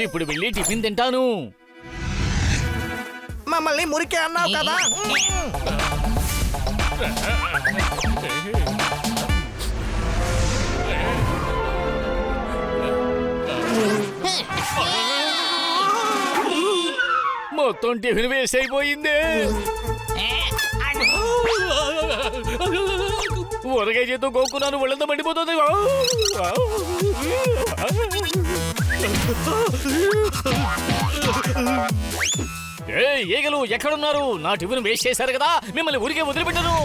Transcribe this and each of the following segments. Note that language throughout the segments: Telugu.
ఇప్పుడు వెళ్ళి టిఫిన్ తింటాను. మమ్మల్ని మురికే అన్నావు కదా. మొత్తం టిఫిన్ వేస్ట్ అయిపోయింది. ఊరగాయ చేతో గోక్కున్నాను, ఒళ్ళంతా మండిపోతుంది. ఏగలు ఎక్కడున్నారు? నా టిఫిన్ వేస్ట్ చేశారు కదా, మిమ్మల్ని ఊరికే వదిలిపెట్టను.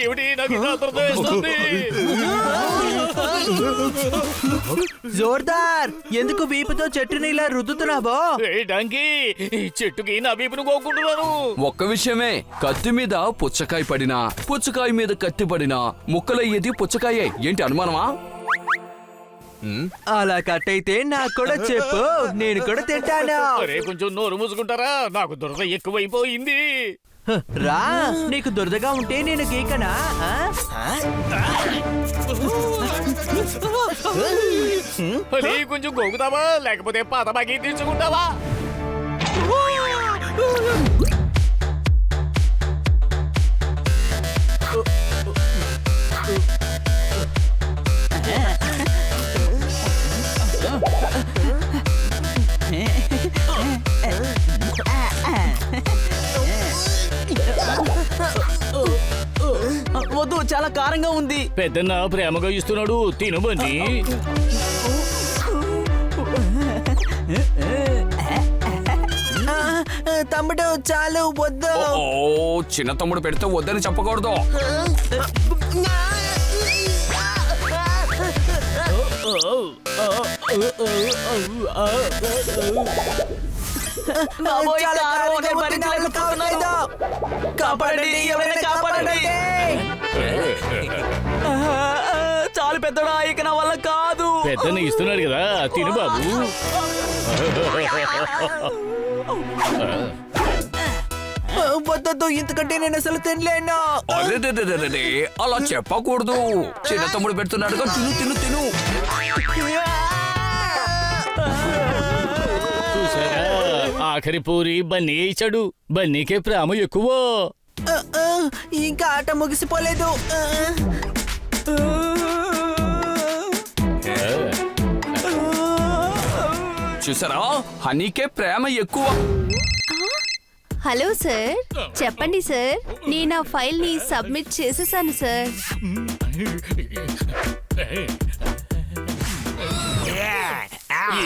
ఏమిటి నాకు ఇలా అర్థమవుతుంది? జోర్దార్, ఎందుకు వీపుతో చెట్టుని ఇలా రుద్దుతున్నావో? డాంకీ, చెట్టుకి నా వీపును కోకుంటున్నాను. ఒక్క విషయమే, కత్తి మీద పుచ్చకాయ పడినా, పుచ్చకాయ మీద కత్తి పడినా ముక్కలయ్యేది పుచ్చకాయే. ఏంటి అనుమానమా? అలా కట్ అయితే నాకు కూడా చెప్పు, నేను కూడా తింటాను. కొంచెం నోరు మూసుకుంటారా? నాకు దురద ఎక్కువైపోయింది. రా, నీకు దురదగా ఉంటే నేను గీకనా? కొంచెం గోగుతావా, లేకపోతే పాత బాగా తీర్చుకుంటావా? వద్దు, చాలా కారంగా ఉంది. పెద్దన్న ప్రేమగా ఇస్తున్నాడు, తినబండి. తమ్ముడు చాలు, వద్దు. చిన్న తమ్ముడు పెడితే వద్దని చెప్పకూడదు. చాలు పెద్దడా, ఇక నా వల్ల కాదు. పెద్దన్న ఇస్తున్నాడు కదా, తిను బాబు. వద్దొద్దు, ఇంతకంటే నేను అసలు తినలేను. అదే అలా చెప్పకూడదు. చిన్న తమ్ముడు పెడుతున్నాడుగా, తిను తిను తిను. చూసారా, ఆఖరి పూరి బన్నీ ఇచ్చాడు. బన్నీకే ప్రేమ ఎక్కువ. ఇంకా ఆట ముగిసిపోలేదు. చూసారా, హనీకే ప్రేమ ఎక్కువ. హలో సార్, చెప్పండి సార్. నేను ఆ ఫైల్ ని సబ్మిట్ చేసేసాను సార్.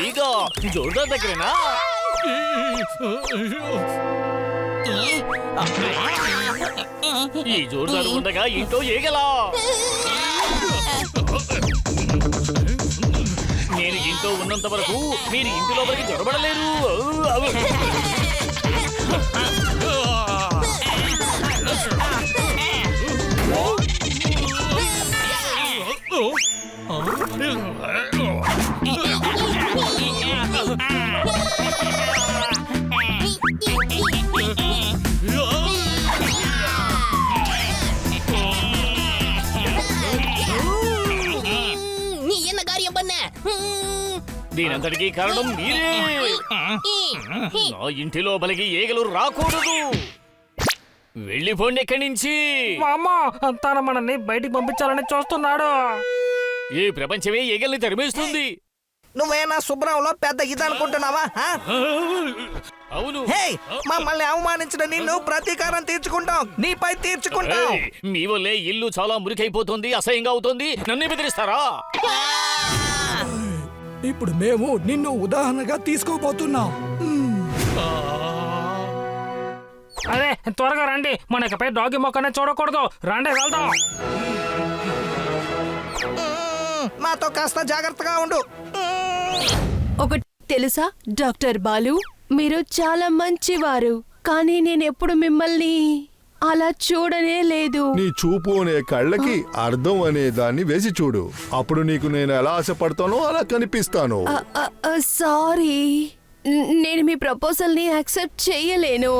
ఈగో జోర్దార్ దగ్గరేనా? ఈ జోర్దారు ఉండగా ఇంట్లో ఏగలా? నేను ఇంట్లో ఉన్నంత వరకు మీరు ఇంటి లోపలికి దొరబడలేరు. దీనంతటికీ కారణం మీరే. నా ఇంటి లోపలికి ఏగలు రాకూడదు. వెళ్ళిపోండి ఎక్కడి నుంచి. తన మనల్ని బయటికి పంపించాలని చూస్తున్నాడు. ఈ ప్రపంచమే ఏగల్ని తరిమేస్తుంది. నువ్వేనా శుభ్రంలో పెద్ద ఇదనుకుంటున్నావా? అవును. మమ్మల్ని అవమానించిన నిన్ను ప్రతీకారం తీర్చుకుంటాం, నీపై తీర్చుకుంటాం. మీ వల్లే ఇల్లు చాలా మురికైపోతుంది, అసహ్యంగా అవుతుంది. నన్ను బెదిరిస్తారా? ఇప్పుడు మేము నిన్ను ఉదాహరణగా తీసుకోబోతున్నాం. అరే త్వరగా రండి, మనకిపై డాగి మొక్కనే చూడకూడదు. రండి వెళ్దాం. మాతో కాస్త జాగ్రత్తగా ఉండు. ఒకటి తెలుసా డాక్టర్ బాలు, మీరు చాలా మంచివారు. కానీ నేనెప్పుడు మిమ్మల్ని అలా చూడనే లేదు. నీ చూపు అనే కళ్ళకి అర్థం అనే దాన్ని వేసి చూడు. అప్పుడు నీకు నేను ఎలా ఆశపడతానో అలా కనిపిస్తాను. సారీ, నేను మీ ప్రపోజల్ ని యాక్సెప్ట్ చేయలేను.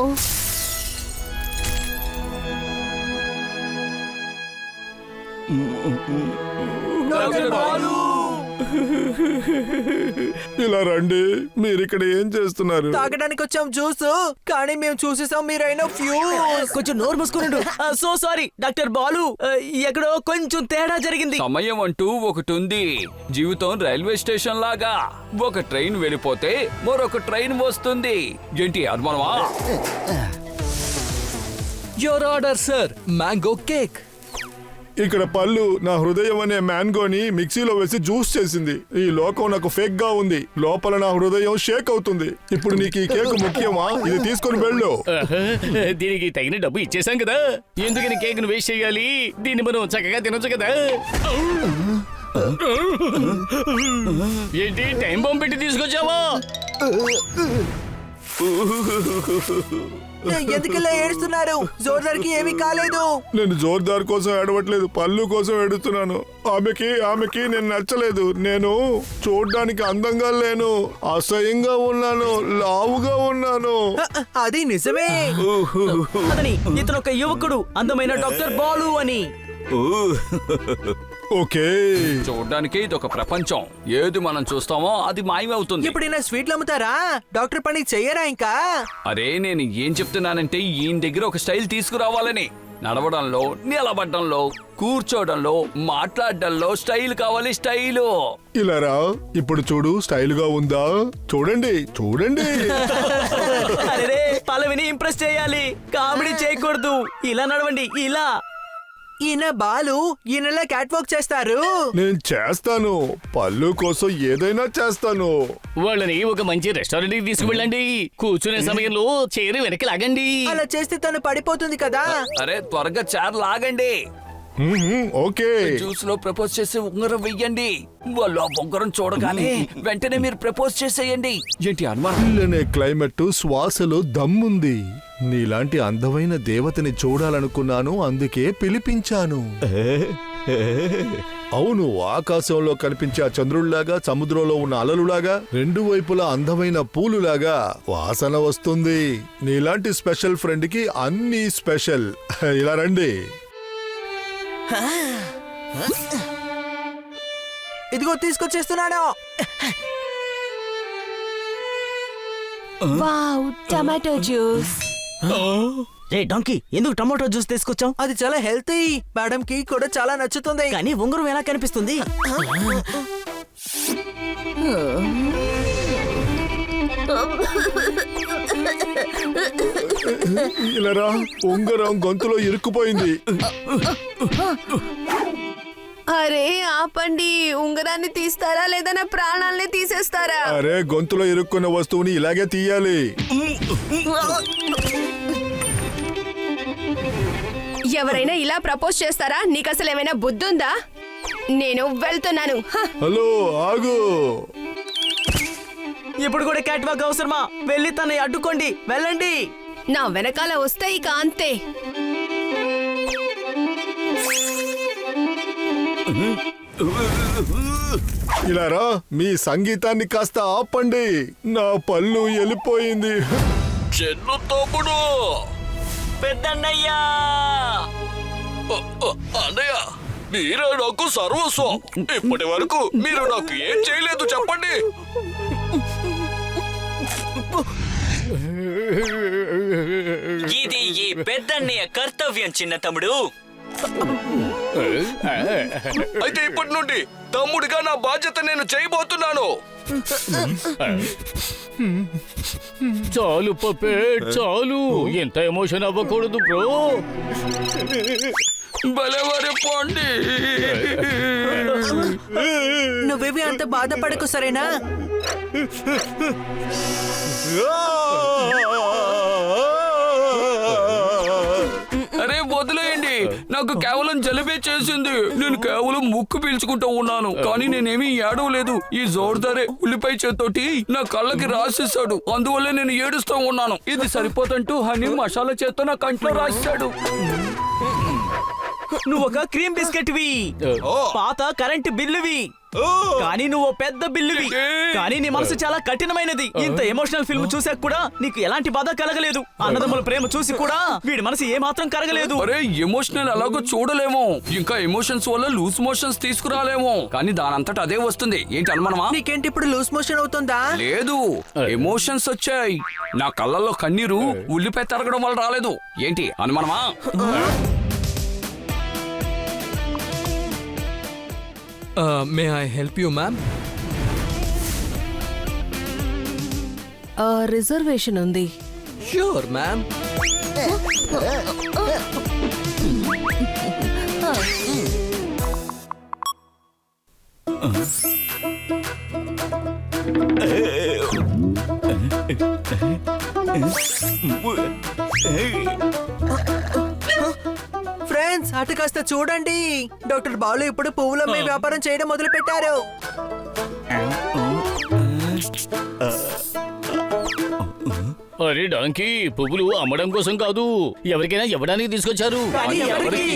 ఇలా రండి. మీరు ఇక్కడ ఏం చేస్తున్నారు? తాగడానికి వచ్చాం జ్యూస్, కానీ మేము చూసేసాం మీరైనా ఫ్యూజ్. కొంచెం నోరు మూసుకున్నాడు. సో సారీ డాక్టర్ బాలు, ఎక్కడో కొంచెం తేడా జరిగింది. సమయం అంటూ ఒకటి ఉంది. జీవితం రైల్వే స్టేషన్ లాగా. ఒక ట్రైన్ వెళ్ళిపోతే మరొక ట్రైన్ వస్తుంది. ఏంటి అనుమానమా? Your order sir, mango cake. ఇక్కడ పళ్ళు నా హృదయం అనే మ్యాంగోని మిక్సీలో వేసి జ్యూస్ చేసింది. ఈ లోకం నాకు ఫేక్ గా ఉంది. లోపల నా హృదయం షేక్ అవుతుంది. ఇప్పుడు నీకు ఈ కేక్ ముఖ్యమా? ఇది తీసుకొని వెళ్ళు. దీనికి తగిన డబ్బు ఇచ్చేసాం కదా, ఎందుకని కేక్ ను వేస్ట్ చేయాలి? దీన్ని మనం చక్కగా తినొచ్చు కదా. ఏంటి టైం బాంబు పెట్టి తీసుకొచ్చావా? ఎందుకలా ఏడుస్తున్నారు? జోర్దార్కి ఏమీ కాలేదు. నేను జోర్దార్ కోసం ఏడవట్లేదు, పళ్ళు కోసం ఏడుస్తున్నాను. ఆమెకి నేను నచ్చలేదు. నేను చూడ్డానికి అందంగా లేను, అసహ్యంగా ఉన్నాను, లావుగా ఉన్నాను. అది నిజమే. అతని ఇతను ఒక యువకుడు, అందమైన డాక్టర్ బాలు అని. ఓకే, చూడ్డానికి ఇది ఒక ప్రపంచం. ఏది మనం చూస్తామో అది మాయమవుతుంది. ఎప్పుడైనా స్వీట్లు అమ్ముతారా? డాక్టర్ పని చెయ్యరా ఇంకా? అరే నేను ఏం చెప్తున్నానంటే ఈయన దగ్గర ఒక స్టైల్ తీసుకురావాలని. నడవడంలో, నిలబడ్డంలో, కూర్చోవడంలో, మాట్లాడడంలో స్టైల్ కావాలి. స్టైలు ఇలా రా. ఇప్పుడు చూడు, స్టైల్ గా ఉందా? చూడండి చూడండి. అరే పల్లవిని ఇంప్రెస్ చేయాలి, కామెడీ చేయకూడదు. ఇలా నడవండి, ఇలా. ఈయన బాలు, ఈయనలా క్యాట్ వాక్ చేస్తారు. నేను చేస్తాను, పళ్ళు కోసం ఏదైనా చేస్తాను. వాళ్ళని ఒక మంచి రెస్టారెంట్ కి తీసుకువెళ్ళండి. కూర్చునే సమయంలో చైర్ వెనక్కి లాగండి. అలా చేస్తే తను పడిపోతుంది కదా. అరే త్వరగా చార్ లాగండి. ఓకే, జ్యూస్ లో ప్రపోజ్ చేసి ఉంగరం వెయ్యండి. వాళ్ళు ఆ ఉంగరం చూడగానే వెంటనే మీరు ప్రపోజ్ చేసేయండి. ఏంటి అనుమానం? ఇల్లనే క్లైమేట్, శ్వాసలో దమ్ముంది. నీలాంటి అందమైన దేవతని చూడాలనుకున్నాను, అందుకే పిలిపించాను. అవును, ఆకాశంలో కనిపించే ఆ చంద్రుళ్లాగా, సముద్రంలో ఉన్న అలలులాగా, రెండు వైపులా అందమైన పూలులాగా వాసన వస్తుంది. నీలాంటి స్పెషల్ ఫ్రెండ్ కి అన్ని స్పెషల్. ఇలా రండి. ఇదిగో తీసుకొచ్చేస్తున్నాను. Wow, tomato juice. రే డాంకీ, ఎందుకు టమాటో జ్యూస్ తీసుకొచ్చాం? అది చాలా హెల్తీ. మేడం కి కూడా చాలా నచ్చుతుంది. కానీ ఉంగరం ఎలా కనిపిస్తుంది? ఇలా రా. ఉంగరం గొంతులో ఇరుక్కుపోయింది. అరే ఆపండి, ఉంగరాన్ని తీస్తారా లేదా నా ప్రాణాలని తీసేస్తారా? అరే, గొంతులో ఇరుక్కున్న వస్తువుని ఇలాగే తీయాలి. ఎవరైనా ఇలా ప్రపోజ్ చేస్తారా? నీకు అసలు ఏమైనా బుద్ధుందా? నేను వెళ్తున్నాను. హలో, ఆగు. ఇప్పుడు కూడా క్యాట్ వాక్ అవసరమా? వెళ్ళి తనని అడ్డుకోండి, వెళ్ళండి. నా వెనకాల వస్తే ఇక అంతే. ఇలా రా. మీ సంగీతాన్ని కాస్త ఆపండి. నా పళ్ళు వెళ్ళిపోయింది. చెన్ను తమ్ముడు, పెద్దన్నయ్యా. అన్నయ్య మీరే నాకు సర్వస్వం. ఇప్పటి వరకు మీరు నాకు ఏం చేయలేదు చెప్పండి. ఇది ఈ పెద్దన్నయ్య కర్తవ్యం చిన్న తమ్ముడు. అయితే ఇప్పటి నుండి తమ్ముడిగా నా బాధ్యత నేను చేయబోతున్నాను. చాలు పపేట్, చాలు. ఎంత ఎమోషన్ అవ్వకూడదు బ్రో. భలేవారే పోండి. నువ్వేవి అంత బాధపడకు, సరేనా? అరే వదిలేయండి, నాకు కేవలం జలుబే చేసింది. నేను కేవలం ముక్కు పీల్చుకుంటూ ఉన్నాను, కానీ నేనేమీ ఏడవలేదు. ఈ జోర్దారే ఉల్లిపాయ చేత్తోటి నా కళ్ళకి రాసేసాడు, అందువల్ల నేను ఏడుస్తూ ఉన్నాను. ఇది సరిపోతంటూ హనీ మసాలా చేత్తో నా కంట్లో రాశాడు. నువ్వు ఒక క్రీమ్ బిస్కెట్వి, పాత కరెంట్ బిల్లువి, కానీ నువ్వు పెద్ద బిల్లువి. కానీ నీ మనసు చాలా కఠినమైనది. ఇంత ఎమోషనల్ ఫిల్మ్ చూసాక కూడా నీకు ఎలాంటి బాధ కలగలేదు. అన్నదమ్ముల ప్రేమ చూసి కూడా వీడి మనసు ఏ మాత్రం కరగలేదు. అరే ఎమోషనల్ అలాగో చూడలేము, ఇంకా ఎమోషన్స్ వల్ల లూజ్ మోషన్స్ తీసుకురాలేము. కానీ దానంతట అదే వస్తుంది. ఏంటి అనుమానమా? నీకేంటి ఇప్పుడు లూస్ మోషన్ అవుతుందా? లేదు, ఎమోషన్స్ వచ్చాయి. నా కళ్ళల్లో కన్నీరు ఉల్లిపాయ తరగడం వల్ల రాలేదు. ఏంటి అనుమానమా? May I help you ma'am? Reservation ఉంది. Sure ma'am. ఫ్రెండ్స్, అటు కాస్త చూడండి. డాక్టర్ బాలు ఇప్పుడు పువ్వుల మీద వ్యాపారం చేయడం మొదలు పెట్టారు. అరే డాంకీ, పువ్వులు అమ్మడం కోసం కాదు, ఎవరికైనా ఇవ్వడానికి తీసుకొచ్చారు. కానీ ఎవరికి?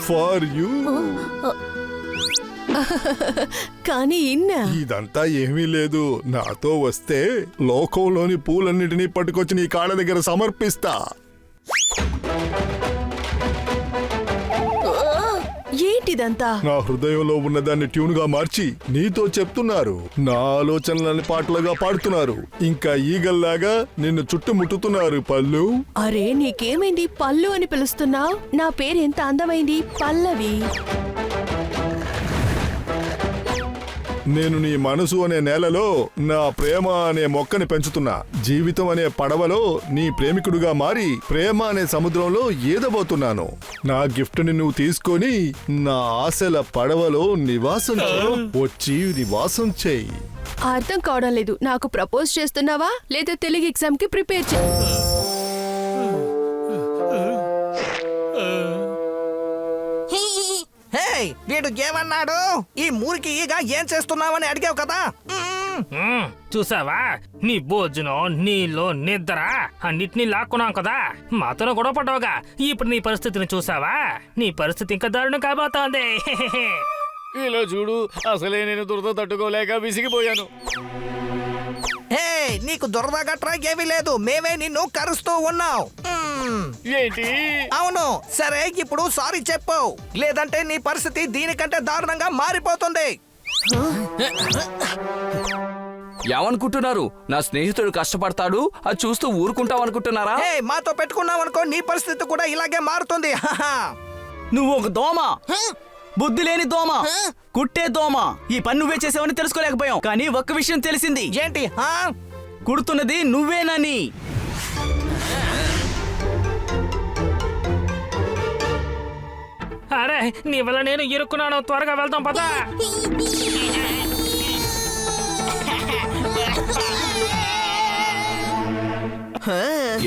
For you. కానీ ఇదంతా ఏమీ లేదు. నాతో వస్తే లోకంలోని పూలన్నిటినీ పట్టుకొచ్చి నీ కాళ్ళ దగ్గర సమర్పిస్తా. ఏంటిదంతా? నా హృదయంలో ఉన్నదాన్ని ట్యూన్ గా మార్చి నీతో చెప్తున్నారు. నా ఆలోచనలని పాటలుగా పాడుతున్నారు. ఇంకా ఈగల్లాగా నిన్ను చుట్టుముట్టుతున్నారు. పల్లు, అరే నీకేమైంది పల్లు అని పిలుస్తున్నావు? నా పేరు ఎంత అందమైంది, పల్లవి. నేను నీ మనసు అనే నేలలో నా ప్రేమ అనే మొక్కని పెంచుతున్నా. జీవితం అనే పడవలో నీ ప్రేమికుడుగా మారి ప్రేమ అనే సముద్రంలో ఈదబోతున్నాను. నా గిఫ్ట్ ని నువ్వు తీసుకొని నా ఆశల పడవలో నివాసం చేయి. వచ్చి నివాసం చేయి. అర్థం కావడం లేదు. నాకు ప్రపోజ్ చేస్తున్నావా లేదా తెలుగు ఎగ్జామ్ కి ప్రిపేర్ చే? వీడు ఏమన్నాడు? ఈ మూరికి ఈగ ఏం చేస్తున్నావని అడిగావు కదా. చూసావా, నీ భోజనం, నీళ్ళు, నిద్ర అన్నిటినీ లాక్కున్నాం కదా. మాతోనే గొడవ పడ్డావుగా. ఇప్పుడు నీ పరిస్థితిని చూసావా? నీ పరిస్థితి ఇంకా దారుణం కాబోతోంది. ఇలా చూడు, అసలే నేను దురద తట్టుకోలేక విసిగిపోయాను. నీకు దురద గట్రా ఏమీ లేదు. మేమే నిన్ను కరుస్తూ ఉన్నావు. ఏంటి? అవును. సరే, ఇప్పుడు సారీ చెప్పు, లేదంటే నీ పరిస్థితి దీనికంటే దారుణంగా మారిపోతుంది. ఏమనుకుంటున్నారు? నా స్నేహితుడు కష్టపడతాడు, అది చూస్తూ ఊరుకుంటావు అనుకుంటున్నారా? మాతో పెట్టుకున్నావు అనుకో, నీ పరిస్థితి కూడా ఇలాగే మారుతుంది. నువ్వు ఒక దోమ, బుద్ధి లేని దోమ, కుట్టే దోమ. ఈ పని నువ్వే చేసావని తెలుసుకోలేకపోయాం, కానీ ఒక్క విషయం తెలిసింది. ఏంటి? కుడుతున్నది నువ్వేనని. అరే నీ వల్ల నేను ఇరుక్కున్నాను. త్వరగా వెళ్దాం పదా.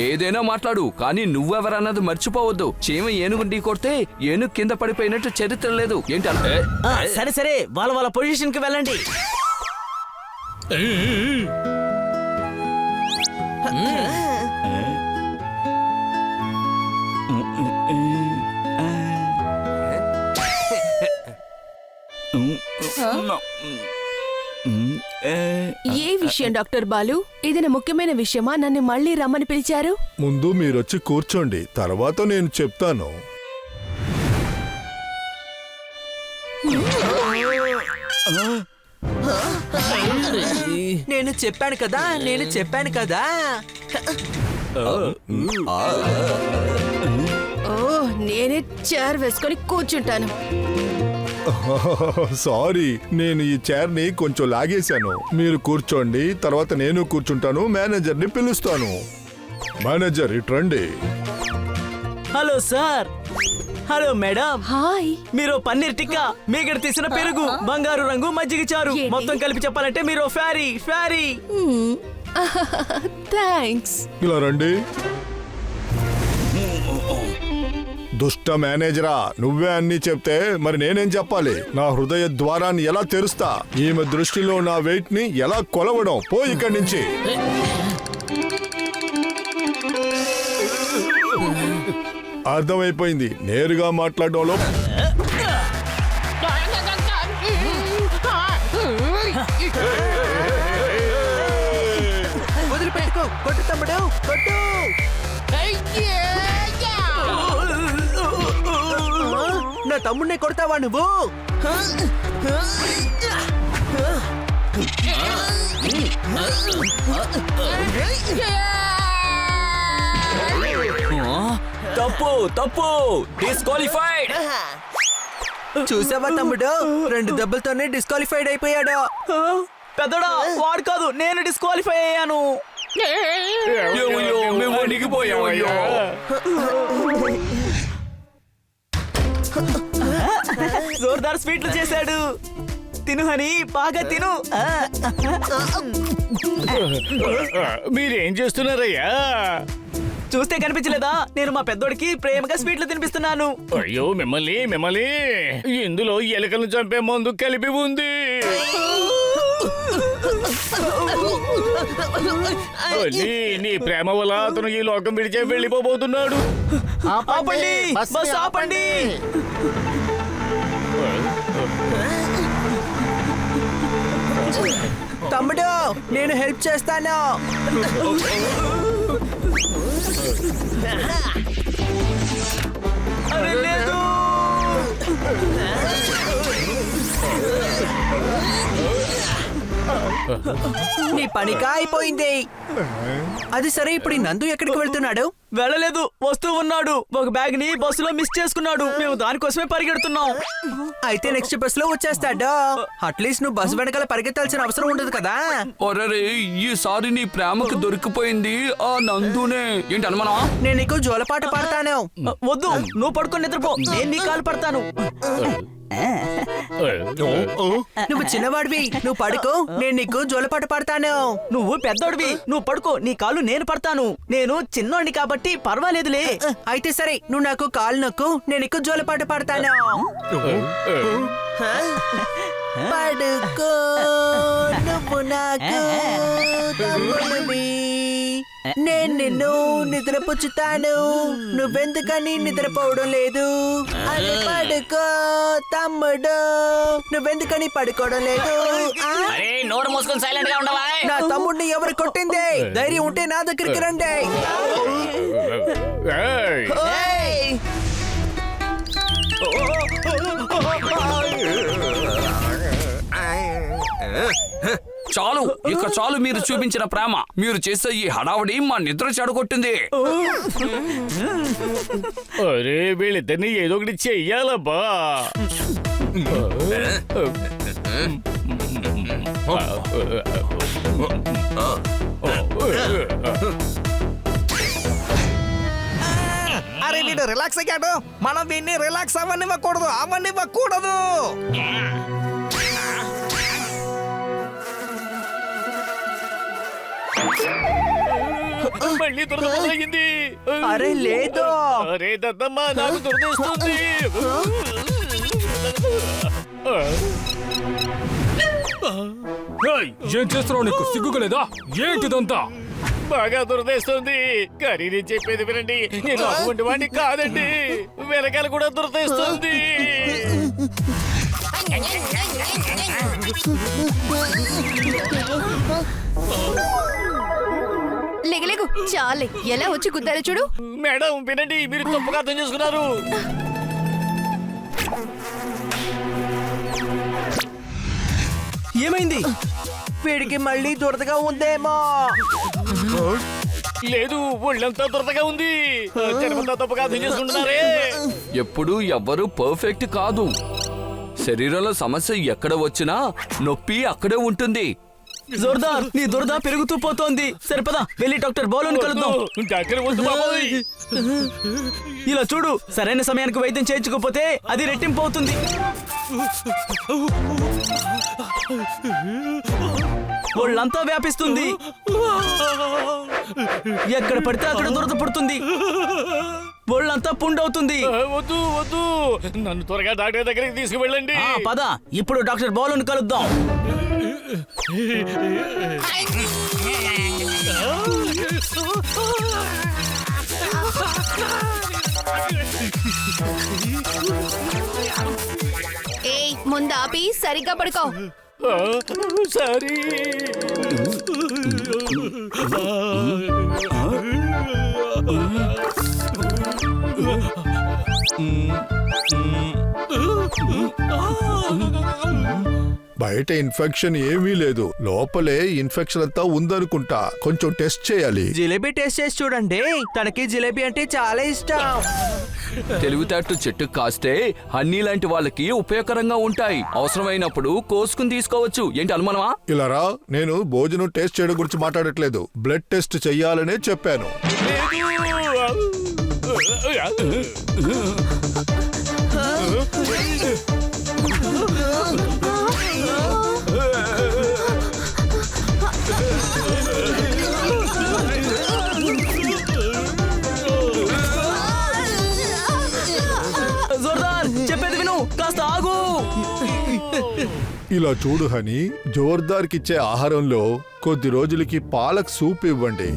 ఏదైనా మాట్లాడు, కానీ నువ్వెవరన్నది మర్చిపోవద్దు. చీమ ఏనుగు ఢీ కొడితే ఏనుగు కింద పడిపోయినట్టు చరిత్ర లేదు. ఏంటంటే సరే సరే, వాళ్ళ పొజిషన్ కి వెళ్ళండి. ఏ విషయం డాక్టర్ బాలు? ఏదైనా ముఖ్యమైన విషయమా? నన్ను మళ్ళీ రమ్మని పిలిచారు? ముందు మీరొచ్చి కూర్చోండి, తర్వాత నేను చెప్తాను. నేను చెప్పాను కదా. ఓ, నేనే చైర్ వేసుకొని కూర్చుంటాను. సారీ, నేను ఈ చైర్ ని కొంచెం లాగేశాను. మీరు కూర్చోండి, తర్వాత నేను కూర్చుంటాను. మేనేజర్ ని పిలుస్తాను. మేనేజర్ ఇట్రండి. Hello sir. Hello madam. Hi. మీరు పన్నీర్ టిక్కా, మీగడ తీసిన పెరుగు, బంగారు రంగు మజ్జిగ చారు, మొత్తం కలిపి చెప్పాలంటే మీరు ఫ్యారీ. థ్యాంక్స్. ఇలా రండి. దుష్ట మేనేజరా, నువ్వే అన్ని చెప్తే మరి నేనేం చెప్పాలి? నా హృదయ ద్వారాన్ని ఎలా తెరుస్తా? ఈమె దృష్టిలో నా వెయిట్ ని ఎలా కొలవడం? పో ఇక్కడి నుంచి. అర్థమైపోయింది. నేరుగా మాట్లాడడంలో వదిలిపెట్టుకో. కొట్టు తమ్ముడు, కొట్టు. నా తమ్ముడిని కొడతావా నువ్వు? తప్పు తప్పు, డిస్క్వాలిఫైడ్. చూసావా తమ్ముడు, 2 దెబ్బలతోనే డిస్క్వాలిఫైడ్ అయిపోయాడు. పెద్దడా, వాడు కాదు, నేను డిస్క్వాలిఫై అయ్యాను. ఏమయ్యో, మేము వణికిపోయామయ్యో. జోర్దార్ స్వీట్లు చేశాడు. తిను హని, బాగా తిను. మీరేం చేస్తున్నారయ్యా? చూస్తే కనిపించలేదా? నేను మా పెద్దోడికి ప్రేమగా స్వీట్లు తినిపిస్తున్నాను. అయ్యో, మిమ్మల్ని ఇందులో ఎలుకలను చంపే మందు కలిపి ఉంది. నీ ప్రేమ వల్ల అతను ఈ లోకం విడిచే వెళ్ళిపోబోతున్నాడు. ఆపండి, బస్ ఆపండి. తమ్ముడు, నేను హెల్ప్ చేస్తాను. అరే లేదు. నీ పనిగా అయిపోయింది. అది సరే, ఇప్పుడు ఈ నందు ఎక్కడికి వెళ్తున్నాడు? వెళ్ళలేదు, వస్తూ ఉన్నాడు. ఒక బ్యాగ్ ని బస్సులో మిస్ చేసుకున్నాడు. మేము దానికోసమే పరిగెడుతున్నాం. అయితే నెక్స్ట్ బస్ లో వచ్చేస్తాడు. అట్లీస్ట్ నువ్వు బస్ వెనకాల పరిగెత్తాల్సిన అవసరం ఉండదు కదా. ఒరే, ఈసారి నీ ప్రేమకు దొరికిపోయింది ఆ నందునే. ఏంటి అనుమానం? నేను నీకు జోలపాట పాడతాను. వద్దు, నువ్వు పడుకొని నిద్రపో. నేను నీ కాలు పడతాను. నువ్వు చిన్నవాడివి, నువ్వు పడుకో. నేను నీకు జోలపాట పాడతాను. నువ్వు పెద్దోడివి, నువ్వు పడుకో. నీ కాలు నేను పడతాను. నేను చిన్నోడిని కాబట్టి పర్వాలేదులే. అయితే సరే, నువ్వు నాకు కాలు నొక్కు, నేను నీకు జోలపాట పాడతాను. పడుకో, నువ్వు నాకు తమ్ముడివి. నేను నిన్ను నిద్రపుచ్చుతాను. నువ్వెందుకని నిద్రపోవడం లేదు? అది పడుకో తమ్ముడు, నువ్వెందుకని పడుకోవడం లేదు? అరే, నోరు మూసుకొని సైలెంట్ గా ఉండవా? నా తమ్ముడిని ఎవరు కొట్టింది? ధైర్యం ఉంటే నా దగ్గరికి రండి. ఏయ్! చాలు, ఇక చాలు మీరు చూపించిన ప్రేమ. మీరు చేసే ఈ హడావడి మా నిద్ర చెడగొట్టింది. అరే, వీళ్ళిద్దరిని ఏదో ఒకటి చెయ్యాలబ్బా. అరే, వీడు రిలాక్స్ అయ్యాడు. మనం వీడిని రిలాక్స్ అవనివ్వకూడదు. మళ్ళీ దురద మొదలయ్యింది. అరే లేదు. అరే దద్దమ్మ, నాకు దురదేస్తుంది. ఏం చేస్తున్నావు? నీకు సిగ్గులేదా? ఏంటిదంతా? బాగా దురదేస్తుంది. కానీ నేను చెప్పేది వినండి, నేను అటువంటి వాడిని కాదండి. వెనకాల కూడా దురదేస్తుంది. లెగలేగు, చాలే. ఎలా వచ్చి గుద్దారో చూడు. మేడం వినండి, మీరు తప్పుగా అర్థం చేసుకున్నారు. ఏమైంది? వీడికి మళ్ళీ దురదగా ఉందేమో. లేదు, ఒళ్ళంతా దురదగా ఉంది. జనమంతా తప్పుగా అర్థం చేసుకుంటున్నారే. ఎప్పుడు ఎవ్వరూ పర్ఫెక్ట్ కాదు. శరీరంలో సమస్య ఎక్కడ వచ్చినా నొప్పి అక్కడే ఉంటుంది. జోర్దార్ నీ దురద పెరుగుతూ పోతోంది. సరిపదా వెళ్ళి డాక్టర్ బౌలుని కలుద్దాం. డాక్టర్ వద్దు బాబోయ్. ఇలా చూడు, సరైన సమయానికి వైద్యం చేయించకపోతే అది రెట్టింపు అవుతుంది. ఒళ్ళంతా వ్యాపిస్తుంది. ఎక్కడ పడితే అక్కడ దురద పుడుతుంది. ఒళ్ళంతా పుండవుతుంది. వద్దు వద్దు, నన్ను త్వరగా డాక్టర్ దగ్గరికి తీసుకువెళ్ళండి. పద ఇప్పుడు డాక్టర్ బౌలుని కలుద్దాం. ఏయ్ ముందు ఆపి సరిగ్గా పడుకో. సరే. బయట ఇన్ఫెక్షన్ ఏమీ లేదు, లోపలే ఇన్ఫెక్షన్ అంతా ఉందనుకుంటా. కొంచెం టెస్ట్ చేయాలి. జిలేబీ టేస్ట్ చేసి చూడండి, తనకి జిలేబీ అంటే చాలా ఇష్టం. తెలివితేటలు చెట్టు కాస్తే హన్నీ లాంటి వాళ్ళకి ఉపయోగకరంగా ఉంటాయి. అవసరమైనప్పుడు కోసుకుని తీసుకోవచ్చు. ఏంటి అనుమానమా? ఇలా రా, నేను భోజనం టేస్ట్ చేయడం గురించి మాట్లాడట్లేదు, బ్లడ్ టెస్ట్ చెయ్యాలనే చెప్పాను. జోర్దార్ చెప్పేది విను, కాస్త ఆగు. ఇలా చూడు హనీ, జోర్దార్కిచ్చే ఆహారంలో కొద్ది రోజులకి పాలక్ సూప్ ఇవ్వండి.